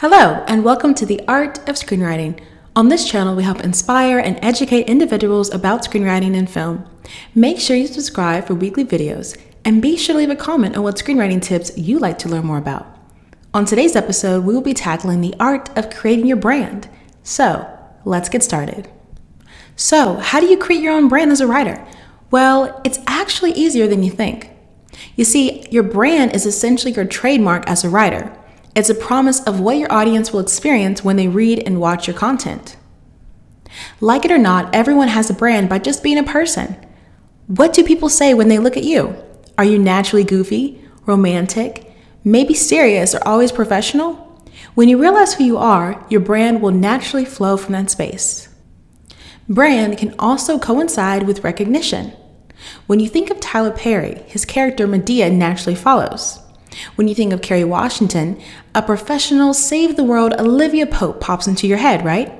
Hello, and welcome to the Art of Screenwriting. On this channel, we help inspire and educate individuals about screenwriting and film. Make sure you subscribe for weekly videos, and be sure to leave a comment on what screenwriting tips you'd like to learn more about. On today's episode, we will be tackling the art of creating your brand. So, let's get started. So, how do you create your own brand as a writer? Well, it's actually easier than you think. You see, your brand is essentially your trademark as a writer. It's a promise of what your audience will experience when they read and watch your content. Like it or not, everyone has a brand by just being a person. What do people say when they look at you? Are you naturally goofy, romantic, maybe serious, or always professional? When you realize who you are, your brand will naturally flow from that space. Brand can also coincide with recognition. When you think of Tyler Perry, his character Medea naturally follows. When you think of Kerry Washington, a professional save-the-world Olivia Pope pops into your head, right?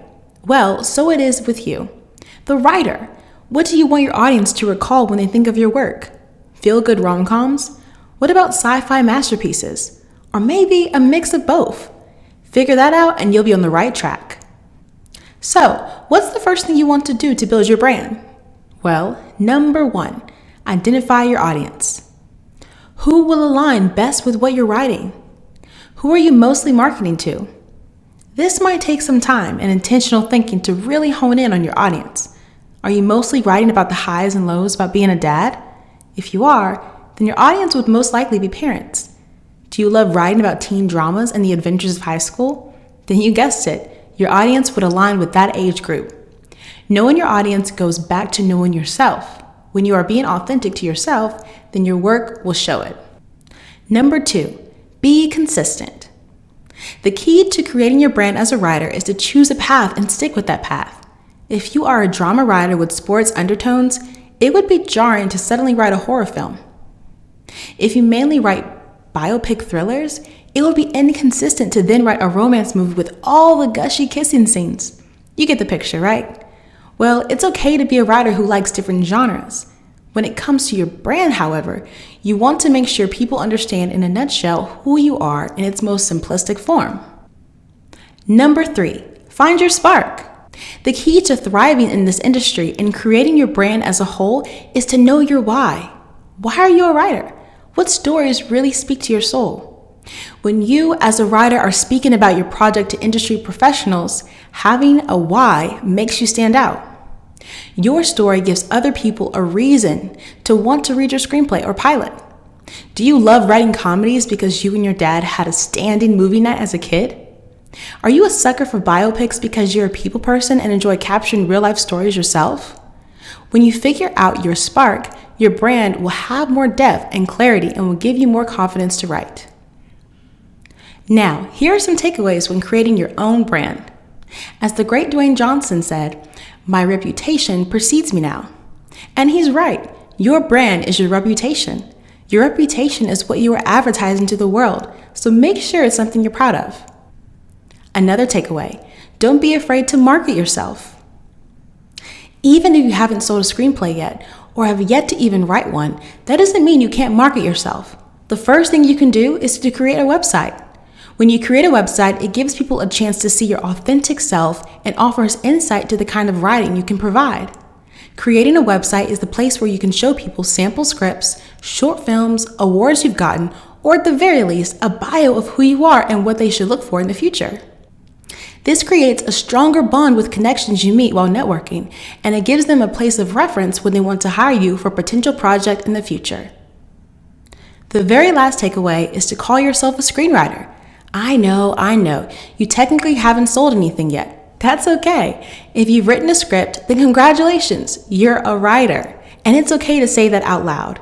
Well, so it is with you. The writer. What do you want your audience to recall when they think of your work? Feel-good rom-coms? What about sci-fi masterpieces? Or maybe a mix of both? Figure that out and you'll be on the right track. So, what's the first thing you want to do to build your brand? Well, number 1, identify your audience. Who will align best with what you're writing? Who are you mostly marketing to? This might take some time and intentional thinking to really hone in on your audience. Are you mostly writing about the highs and lows about being a dad? If you are, then your audience would most likely be parents. Do you love writing about teen dramas and the adventures of high school? Then you guessed it, your audience would align with that age group. Knowing your audience goes back to knowing yourself. When you are being authentic to yourself, then your work will show it. Number 2, be consistent. The key to creating your brand as a writer is to choose a path and stick with that path. If you are a drama writer with sports undertones, it would be jarring to suddenly write a horror film. If you mainly write biopic thrillers, it would be inconsistent to then write a romance movie with all the gushy kissing scenes. You get the picture, right? Well, it's okay to be a writer who likes different genres. When it comes to your brand, however, you want to make sure people understand in a nutshell who you are in its most simplistic form. Number 3, find your spark. The key to thriving in this industry and creating your brand as a whole is to know your why. Why are you a writer? What stories really speak to your soul? When you, as a writer, are speaking about your project to industry professionals, having a why makes you stand out. Your story gives other people a reason to want to read your screenplay or pilot. Do you love writing comedies because you and your dad had a standing movie night as a kid? Are you a sucker for biopics because you're a people person and enjoy capturing real-life stories yourself? When you figure out your spark, your brand will have more depth and clarity and will give you more confidence to write. Now, here are some takeaways when creating your own brand. As the great Dwayne Johnson said, "My reputation precedes me now." And he's right. Your brand is your reputation. Your reputation is what you are advertising to the world, so make sure it's something you're proud of. Another takeaway, don't be afraid to market yourself. Even if you haven't sold a screenplay yet, or have yet to even write one, that doesn't mean you can't market yourself. The first thing you can do is to create a website. When you create a website, it gives people a chance to see your authentic self and offers insight to the kind of writing you can provide. Creating a website is the place where you can show people sample scripts, short films, awards you've gotten, or at the very least, a bio of who you are and what they should look for in the future. This creates a stronger bond with connections you meet while networking, and it gives them a place of reference when they want to hire you for a potential project in the future. The very last takeaway is to call yourself a screenwriter. I know, you technically haven't sold anything yet. That's okay. If you've written a script, then congratulations, you're a writer. And it's okay to say that out loud.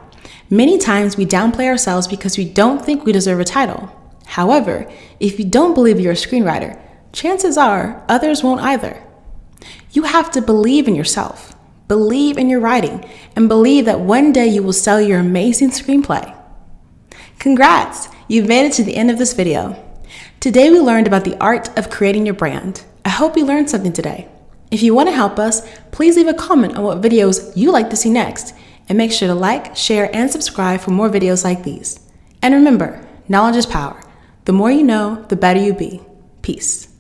Many times we downplay ourselves because we don't think we deserve a title. However, if you don't believe you're a screenwriter, chances are others won't either. You have to believe in yourself, believe in your writing, and believe that one day you will sell your amazing screenplay. Congrats, you've made it to the end of this video. Today we learned about the art of creating your brand. I hope you learned something today. If you want to help us, please leave a comment on what videos you'd like to see next, and make sure to like, share, and subscribe for more videos like these. And remember, knowledge is power. The more you know, the better you be. Peace.